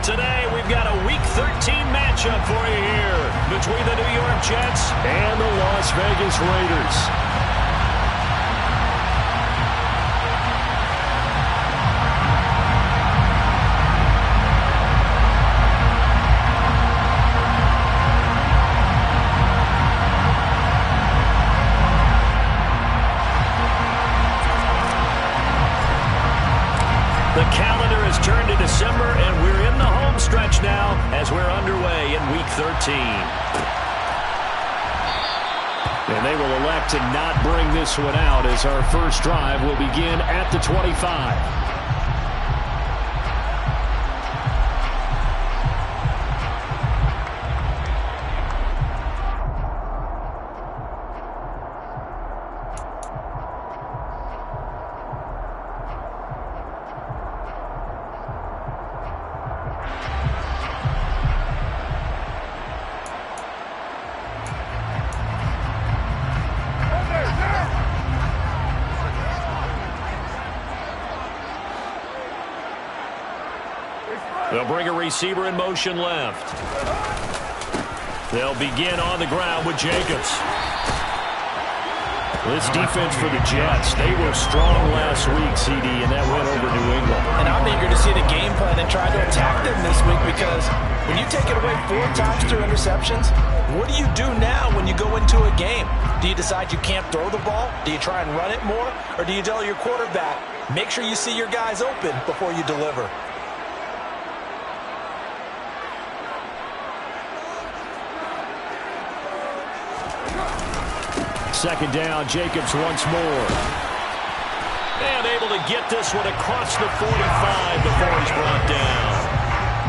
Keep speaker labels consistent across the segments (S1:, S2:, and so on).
S1: Today, we've got a Week 13 matchup for you here between the New York Jets and the Las Vegas Raiders. The calendar has turned to December, and we're in the home stretch now as we're underway in Week 13. And they will elect to not bring this one out as our first drive will begin at the 25. They'll bring a receiver in motion left. They'll begin on the ground with Jacobs. This defense for the Jets, they were strong last week, CD, and that went over New England.
S2: And I'm eager to see the game plan and try to attack them this week because when you take it away 4 times through interceptions, what do you do now when you go into a game? Do you decide you can't throw the ball? Do you try and run it more? Or do you tell your quarterback, make sure you see your guys open before you deliver?
S1: Second down, Jacobs once more. And able to get this one across the 45 before he's brought down.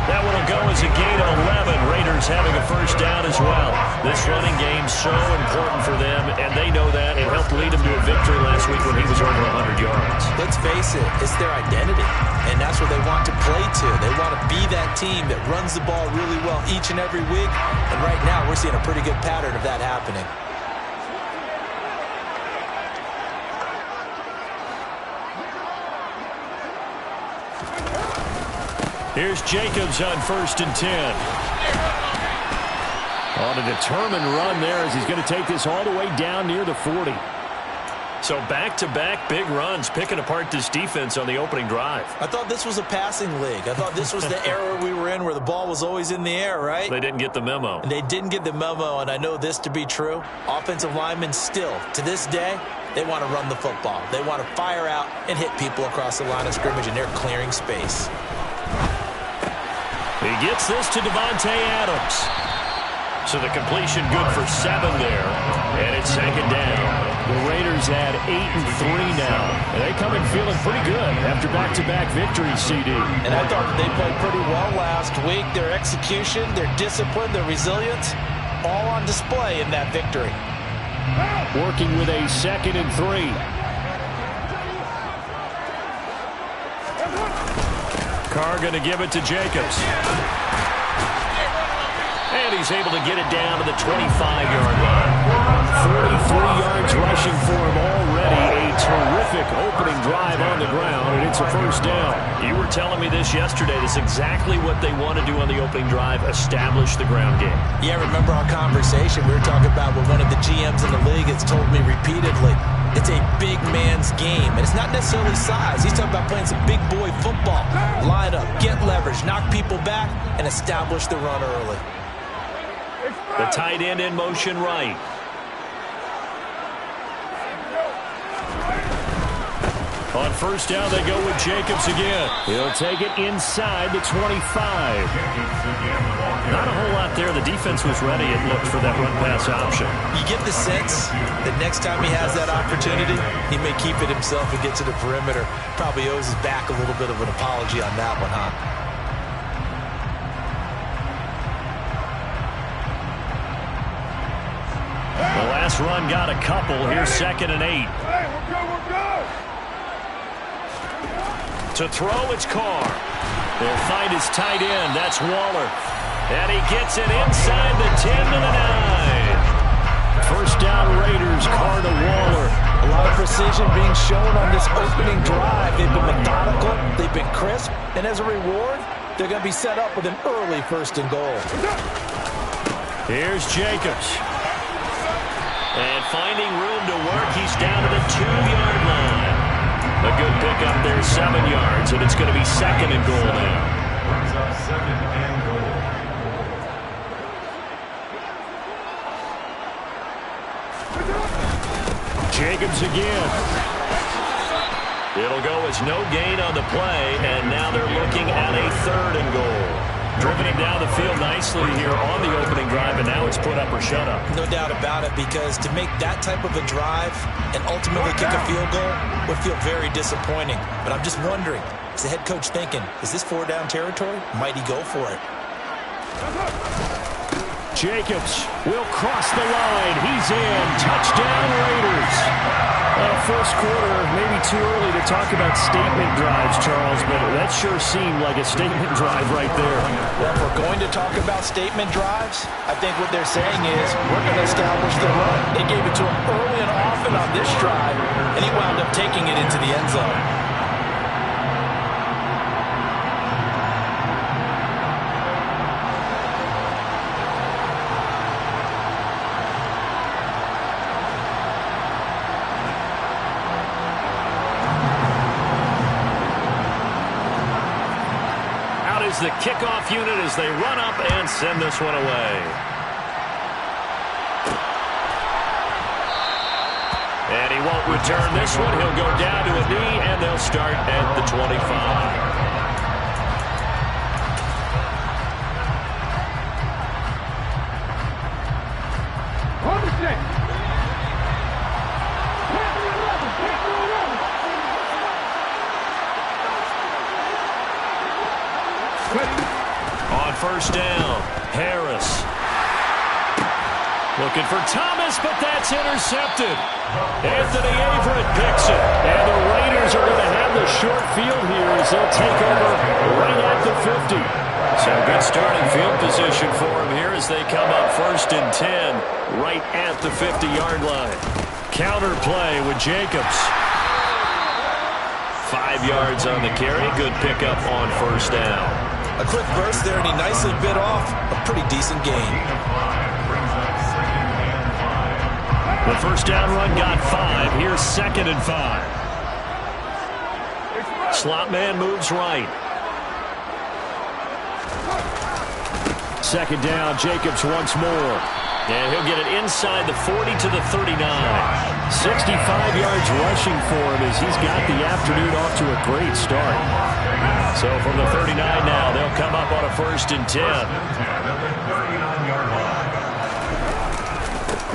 S1: That one will go as a gain of 11. Raiders having a first down as well. This running game so important for them, and they know that. It helped lead them to a victory last week when he was over 100 yards.
S2: Let's face it, it's their identity, and that's what they want to play to. They want to be that team that runs the ball really well each and every week, and right now we're seeing a pretty good pattern of that happening.
S1: Here's Jacobs on 1st and 10. On a determined run there as he's going to take this all the way down near the 40. So back-to-back big runs picking apart this defense on the opening drive.
S2: I thought this was a passing league. I thought this was the era we were in where the ball was always in the air, right?
S1: They didn't get the memo.
S2: And they didn't get the memo, and I know this to be true. Offensive linemen still, to this day, they want to run the football. They want to fire out and hit people across the line of scrimmage, and they're clearing space.
S1: He gets this to Davante Adams. So the completion good for 7 there. And it's second down. The Raiders add 8-3 now. And they come in feeling pretty good after back-to-back victories, CD.
S2: And I thought they played pretty well last week. Their execution, their discipline, their resilience, all on display in that victory.
S1: Working with a 2nd and 3. Carr going to give it to Jacobs. And he's able to get it down to the 25-yard line. 43 yards rushing for him already. A terrific opening drive on the ground, and it's a first down. You were telling me this yesterday. This is exactly what they want to do on the opening drive, establish the ground game.
S2: Yeah, remember our conversation? We were talking about what one of the GMs in the league has told me repeatedly. It's a big man's game, and it's not necessarily size. He's talking about playing some big boy football. Line up, get leverage, knock people back, and establish the run early.
S1: The tight end in motion right. On first down, they go with Jacobs again. He'll take it inside the 25. Not a whole lot there. The defense was ready, it looked, for that run-pass option.
S2: You get the sense that next time he has that opportunity, he may keep it himself and get to the perimeter. Probably owes his back a little bit of an apology on that one, huh?
S1: The last run got a couple. Here's 2nd and 8. To throw, it's Carr. They'll find his tight end. That's Waller. And he gets it inside the 10 to the 9. First down, Raiders. Carr to Waller.
S2: A lot of precision being shown on this opening drive. They've been methodical. They've been crisp. And as a reward, they're going to be set up with an early 1st and goal.
S1: Here's Jacobs. And finding room to work, he's down to the 2-yard line. A good pickup there, 7 yards, and it's going to be 2nd and goal now.
S3: Brings up 2nd and goal.
S1: Jacobs again. It'll go as no gain on the play, and now they're looking at a 3rd and goal. Driven him down the field nicely here on the opening drive, and now it's put up or shut up.
S2: No doubt about it, because to make that type of a drive and ultimately kick a field goal would feel very disappointing. But I'm just wondering, is the head coach thinking, is this 4-down territory? Might he go for it?
S1: Jacobs will cross the line. He's in. Touchdown, Raiders. First quarter, maybe too early to talk about statement drives, Charles, but that sure seemed like a statement drive right there.
S2: Well, if we're going to talk about statement drives, I think what they're saying is we're going to establish the run. They gave it to him early and often on this drive, and he wound up taking it into the end zone.
S1: The kickoff unit as they run up and send this one away. And he won't return this one. He'll go down to a knee, and they'll start at the 25. On 1st down, Harris. Looking for Thomas, but that's intercepted. Anthony Averett picks it. And the Raiders are going to have the short field here as they'll take over right at the 50. So good starting field position for him here as they come up 1st and 10 right at the 50-yard line. Counter play with Jacobs. 5 yards on the carry. Good pickup on 1st down.
S2: A quick burst there, and he nicely bit off a pretty decent gain.
S1: The 1st down run got 5. Here's 2nd and 5. Slot man moves right. 2nd down, Jacobs once more. And he'll get it inside the 40 to the 39. 65 yards rushing for him as he's got the afternoon off to a great start. So from the 39 now, they'll come up on a 1st and 10.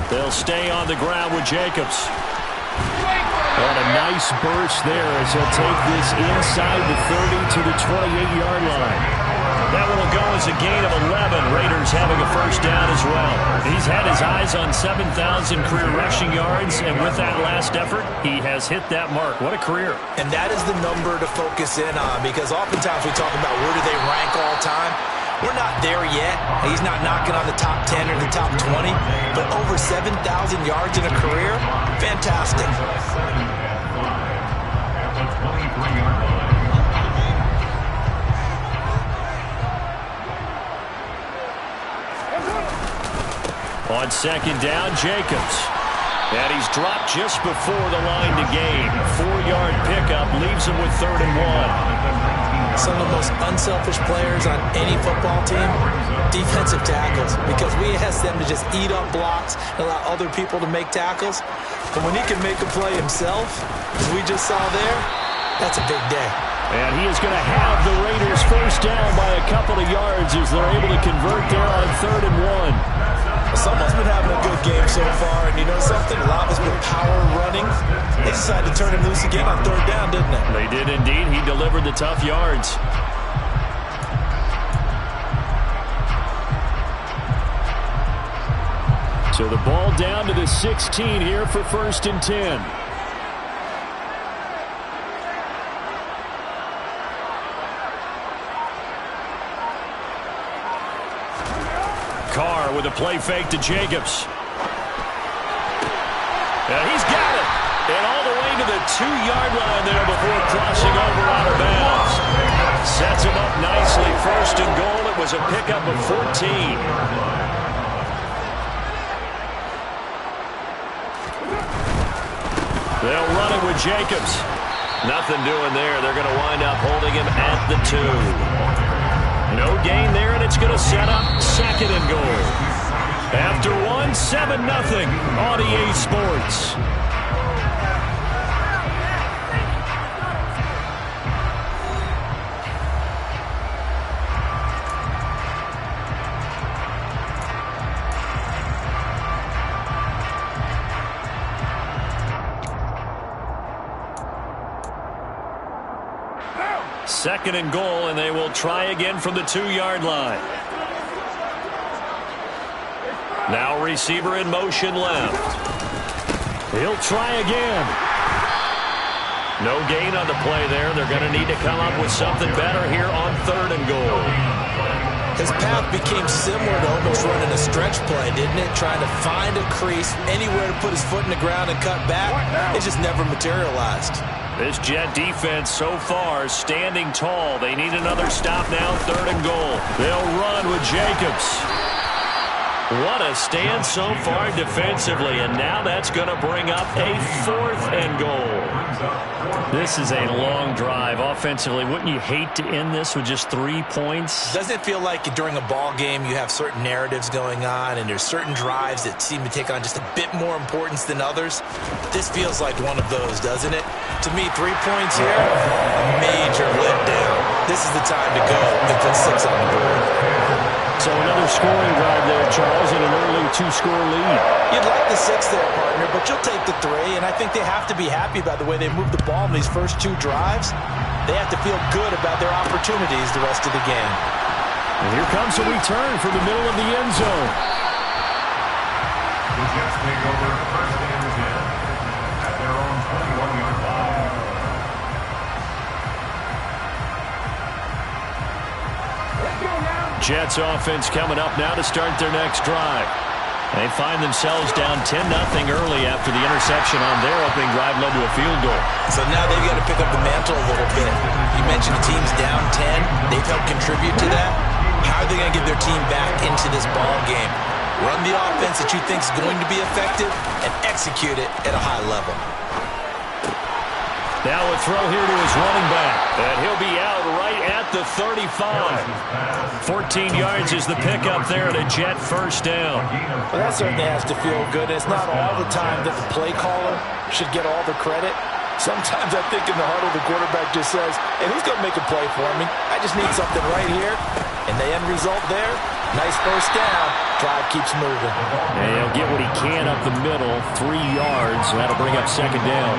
S1: They'll stay on the ground with Jacobs. And a nice burst there as he'll take this inside the 30 to the 28-yard line. That one will go as a gain of 11. Raiders having a 1st down as well. He's had his eyes on 7,000 career rushing yards, and with that last effort, he has hit that mark. What a career.
S2: And that is the number to focus in on, because oftentimes we talk about where do they rank all time. We're not there yet. He's not knocking on the top 10 or the top 20, but over 7,000 yards in a career, fantastic.
S1: On 2nd down, Jacobs. And he's dropped just before the line to gain. 4-yard pickup leaves him with 3rd and 1.
S2: Some of the most unselfish players on any football team, defensive tackles, because we ask them to just eat up blocks and allow other people to make tackles. But when he can make a play himself, as we just saw there, that's a big day.
S1: And he is going to have the Raiders 1st down by a couple of yards as they're able to convert there on 3rd and 1.
S2: Someone's been having a good game so far, and you know something? A lot of us been power running. They decided to turn him loose again on 3rd down, didn't they?
S1: They did indeed. He delivered the tough yards. So the ball down to the 16 here for 1st and 10. Carr with a play fake to Jacobs. And he's got it. And all the way to the 2-yard line there before crossing over out of bounds. Sets him up nicely. First and goal. It was a pickup of 14. They'll run it with Jacobs. Nothing doing there. They're going to wind up holding him at the 2. No gain there, and it's going to set up second and goal. After 7-0 on EA Sports. Second and goal, and they will try again from the 2-yard line. Now receiver in motion left. He'll try again. No gain on the play there. They're going to need to come up with something better here on third and goal.
S2: His path became similar to almost running a stretch play, didn't it? Trying to find a crease, anywhere to put his foot in the ground and cut back. It just never materialized.
S1: This Jet defense so far standing tall. They need another stop now, third and goal. They'll run with Jacobs. What a stand so far defensively, and now that's going to bring up a fourth and goal. This is a long drive offensively. Wouldn't you hate to end this with just 3 points?
S2: Doesn't it feel like during a ball game you have certain narratives going on and there's certain drives that seem to take on just a bit more importance than others? This feels like one of those, doesn't it? To me, 3 points here, a major letdown. This is the time to go and put 6 on the board.
S1: So another scoring drive there, Charles, and an early 2-score lead.
S2: You'd like the 6 there, partner, but you'll take the 3, and I think they have to be happy about the way they moved the ball in these first 2 drives. They have to feel good about their opportunities the rest of the game.
S1: And here comes a return from the middle of the end zone.
S3: The Jets take over first and 10 at their own 21-yard line.
S1: Jets offense coming up now to start their next drive. They find themselves down 10-0 early after the interception on their opening drive led to a field goal.
S2: So now they've got to pick up the mantle a little bit. You mentioned the team's down 10. They've helped contribute to that. How are they going to get their team back into this ball game? Run the offense that you think is going to be effective and execute it at a high level.
S1: Now a throw here to his running back, and he'll be out right at the 35. 14 yards is the pickup there at a Jet first down.
S2: Well, that certainly has to feel good. It's not all the time that the play caller should get all the credit. Sometimes I think in the huddle the quarterback just says, hey, who's going to make a play for me? I just need something right here. And the end result there, nice first down. Drive keeps moving.
S1: And he'll get what he can up the middle, 3 yards. That'll bring up second down.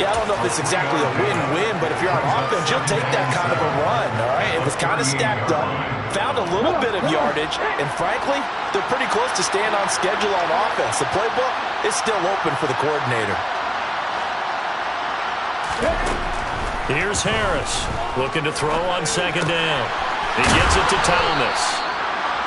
S2: Yeah, I don't know if it's exactly a win-win, but if you're on offense, you'll take that kind of a run, all right? It was kind of stacked up, found a little bit of yardage, and frankly, they're pretty close to staying on schedule on offense. The playbook is still open for the coordinator.
S1: Here's Harris, looking to throw on second down. He gets it to Thomas.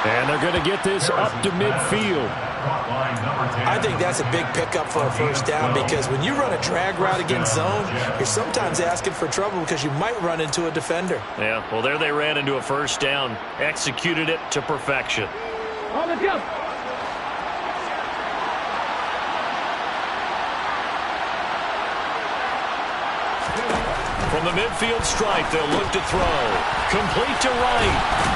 S1: And they're going to get this up to midfield.
S2: I think that's a big pickup for a first down because when you run a drag route against zone, you're sometimes asking for trouble because you might run into a defender.
S1: Yeah, well, there they ran into a first down, executed it to perfection.
S4: On the jump.
S1: From the midfield stripe, they'll look to throw. Complete to right.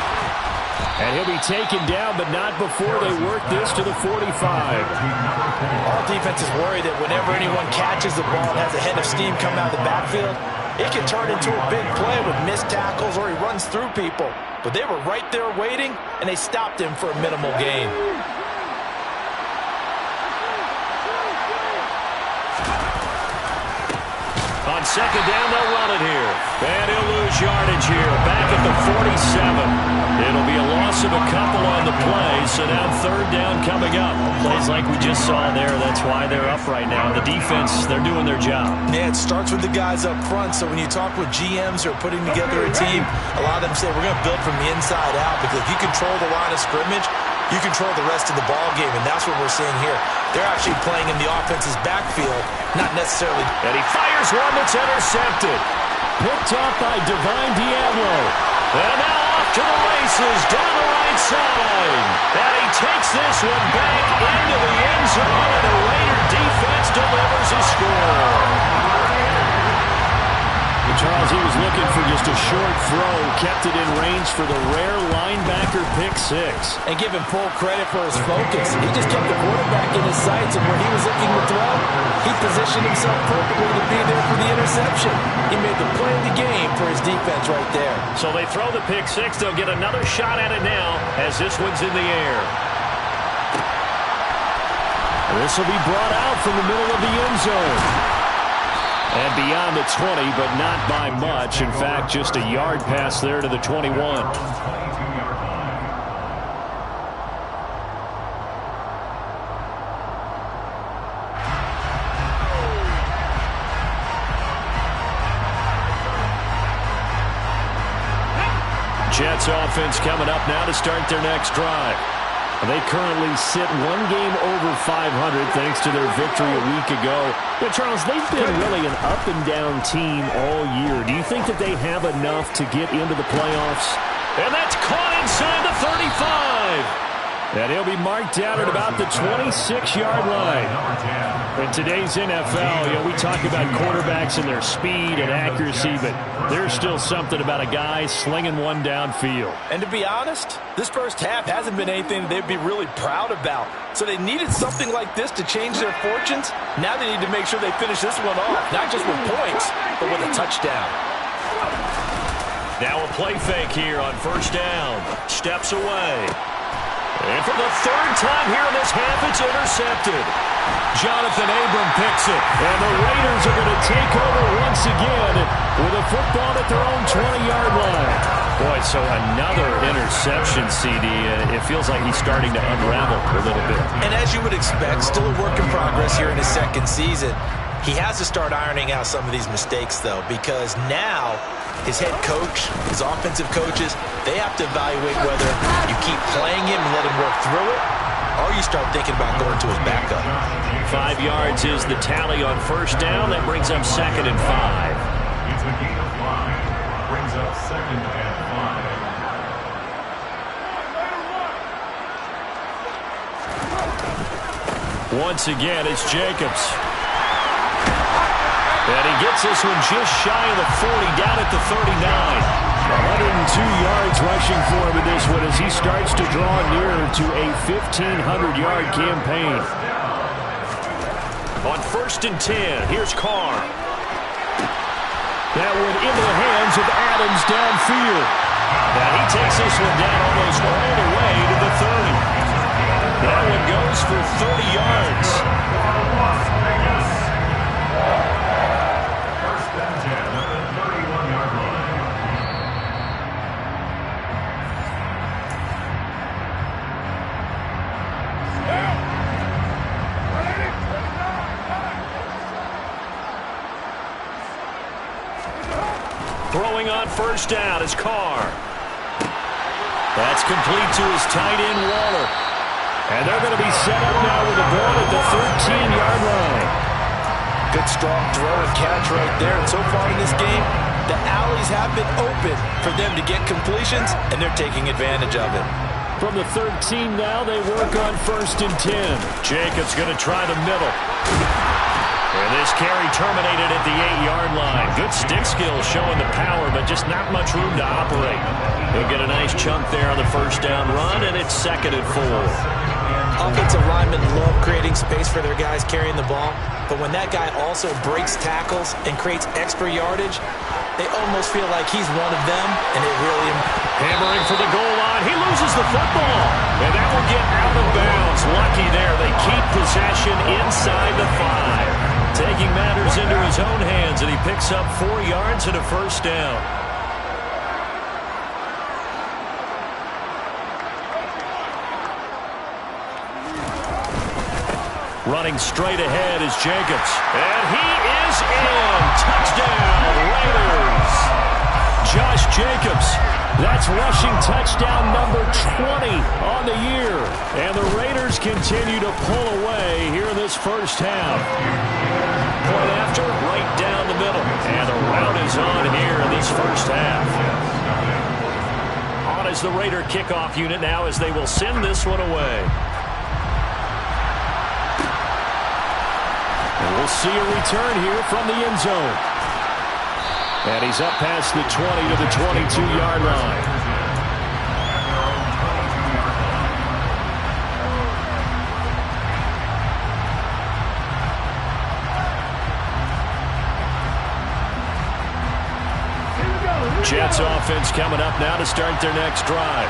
S1: And he'll be taken down, but not before they work this to the 45.
S2: All defenses worry that whenever anyone catches the ball and has a head of steam coming out of the backfield, it can turn into a big play with missed tackles or he runs through people. But they were right there waiting, and they stopped him for a minimal gain.
S1: On second down, they'll run it here. And he'll lose yardage here. Back at the 47. It'll be a loss of a couple on the play, so now third down coming up. Plays like we just saw there, that's why they're up right now. The defense, they're doing their job.
S2: Yeah, it starts with the guys up front, so when you talk with GMs who are putting together a team, a lot of them say we're going to build from the inside out because if you control the line of scrimmage, you control the rest of the ball game, and that's what we're seeing here. They're actually playing in the offense's backfield, not necessarily.
S1: And he fires one that's intercepted. picked up by Divine Diablo. And now off to the races down the right side. And he takes this one back into the end zone, and the Raider defense delivers a score. Charles, he was looking for just a short throw, kept it in range for the rare linebacker pick six.
S2: And give him full credit for his focus. He just kept the quarterback in his sights, and where he was looking to throw, he positioned himself perfectly to be there for the interception. He made the play of the game for his defense right there.
S1: So they throw the pick six. They'll get another shot at it now as this one's in the air. This will be brought out from the middle of the end zone. And beyond the 20, but not by much. In fact, just a yard pass there to the 21. Jets offense coming up now to start their next drive. They currently sit one game over 500 thanks to their victory a week ago. But, Charles, they've been really an up-and-down team all year. Do you think that they have enough to get into the playoffs? And that's caught inside the 35. And he'll be marked down at about the 26-yard line. In today's NFL, we talk about quarterbacks and their speed and accuracy, but there's still something about a guy slinging one downfield.
S2: And to be honest, this first half hasn't been anything they'd be really proud about. So they needed something like this to change their fortunes. Now they need to make sure they finish this one off, not just with points, but with a touchdown.
S1: Now a play fake here on first down. Steps away. And for the third time here in this half, it's intercepted. Jonathan Abram picks it. And the Raiders are going to take over once again with a football at their own 20-yard line. Boy, so another interception, CD. It feels like he's starting to unravel a little bit.
S2: And as you would expect, still a work in progress here in his second season. He has to start ironing out some of these mistakes, though, because now his head coach, his offensive coaches, they have to evaluate whether you keep playing him and let him work through it, or you start thinking about going to his backup.
S1: 5 yards is the tally on first down. That brings up 2nd and 5.
S3: It's a gain of 5. Brings up 2nd and
S1: 5. Once again, it's Jacobs. And he gets this one just shy of the 40, down at the 39. 102 yards rushing for him in this one as he starts to draw nearer to a 1,500-yard campaign. On 1st and 10, here's Carr. That one into the hands of Adams downfield. And he takes this one down almost all the way to the 30. That one goes for 30 yards. Throwing on first down is Carr. That's complete to his tight end, Waller. And they're going to be set up now with the ball at the 13-yard line.
S2: Good strong throw and catch right there. And so far in this game, the alleys have been open for them to get completions, and they're taking advantage of it.
S1: From the 13 now, they work on 1st and 10. Jacobs going to try the middle. And this carry terminated at the 8-yard line. Good stick skills showing the power, but just not much room to operate. He'll get a nice chunk there on the first down run, and it's 2nd and 4.
S2: Offensive linemen love creating space for their guys carrying the ball, but when that guy also breaks tackles and creates extra yardage, they almost feel like he's one of them, and it really...
S1: Hammering for the goal line. He loses the football, and that will get out of bounds. Lucky there. They keep possession inside the 5. Taking matters into his own hands, and he picks up 4 yards and a first down. Running straight ahead is Jacobs. And he is in. Touchdown, Raiders. Josh Jacobs. That's rushing touchdown number 20 on the year. And the Raiders continue to pull away here in this first half. Point after, right down the middle. And the rout is on here in this first half. On is the Raider kickoff unit now as they will send this one away. And we'll see a return here from the end zone. And he's up past the 20 to the 22-yard line. Jets offense coming up now to start their next drive.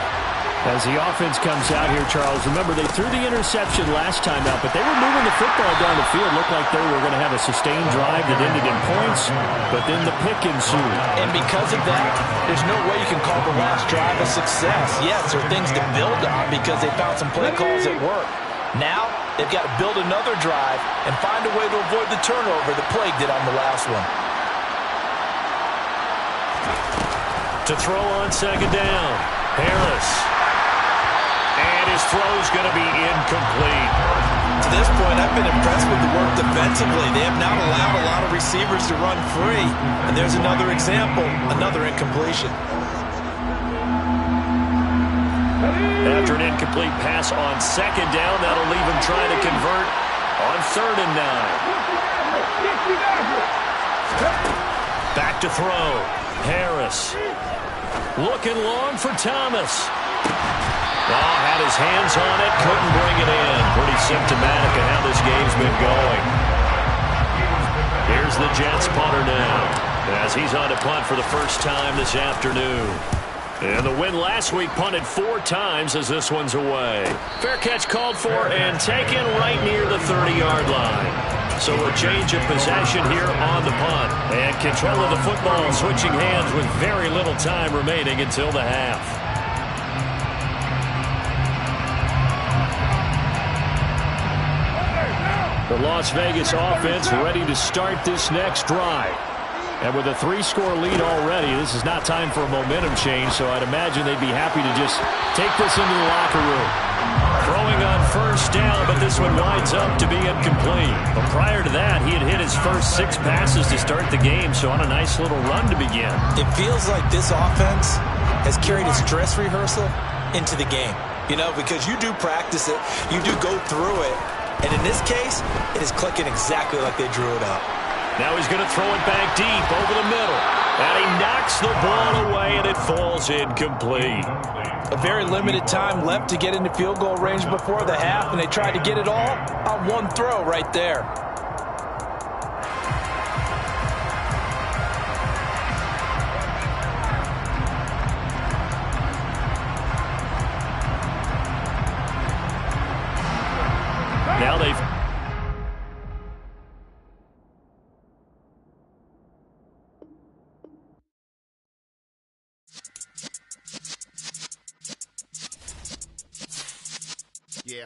S1: As the offense comes out here, Charles, remember they threw the interception last time out, but they were moving the football down the field. Looked like they were going to have a sustained drive that ended in points, but then the pick ensued.
S2: And because of that, there's no way you can call the last drive a success. Yes, there are things to build on because they found some play calls that work. Now, they've got to build another drive and find a way to avoid the turnover that plagued it on the last one.
S1: To throw on second down, Harris. And his throw's going to be incomplete.
S2: To this point, I've been impressed with the work defensively. They have not allowed a lot of receivers to run free. And there's another example, another incompletion.
S1: After an incomplete pass on second down, that'll leave him trying to convert on 3rd and 9. Back to throw, Harris. Looking long for Thomas. Oh, had his hands on it, couldn't bring it in. Pretty symptomatic of how this game's been going. Here's the Jets punter now, as he's on to punt for the first time this afternoon. And the win last week punted 4 times as this one's away. Fair catch called for and taken right near the 30-yard line. So a change of possession here on the punt. And control of the football switching hands with very little time remaining until the half. The Las Vegas offense ready to start this next drive. And with a 3-score lead already, this is not time for a momentum change, so I'd imagine they'd be happy to just take this into the locker room. Throwing on first down, but this one winds up to be incomplete. But prior to that, he had hit his first 6 passes to start the game, so on a nice little run to begin.
S2: It feels like this offense has carried its dress rehearsal into the game. You know, because you do practice it, you do go through it, and in this case, it is clicking exactly like they drew it up.
S1: Now he's going to throw it back deep over the middle. And he knocks the ball away, and it falls incomplete.
S2: A very limited time left to get into field goal range before the half, and they tried to get it all on one throw right there.
S1: Now they've...
S4: Yeah.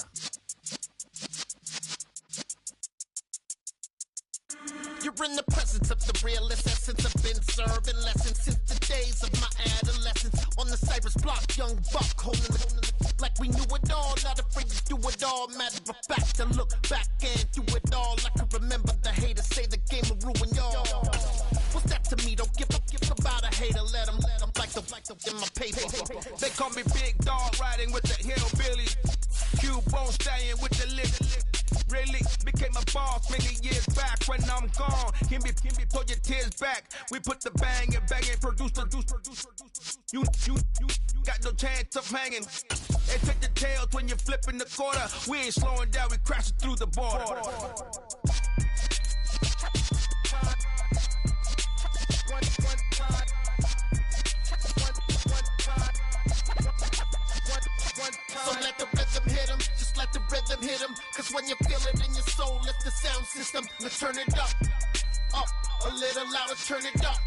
S4: You're in the presence of the realest essence. I've been serving lessons since the days of my adolescence. On the Cypress block, young buck holding the like we knew it all. Not afraid to do it all. Matter of fact, to look back and do it all. I can remember the haters say the game will ruin y'all. What's that to me? Don't give about a hater. Let them like the in my paper.
S5: They call me Big Dog, riding with the hillbillies. Cubone staying with the lick. Really became a boss many years back. When I'm gone, can be pull your tears back. We put the bang and produce. You got no chance of hanging. They take the tails when you're flipping the quarter. We ain't slowing down, we crashing through the border.
S4: So let the rhythm hit him, just let the rhythm hit him. Cause when you feel it in your soul, lift the sound system. Now turn it up, a little louder, turn it up.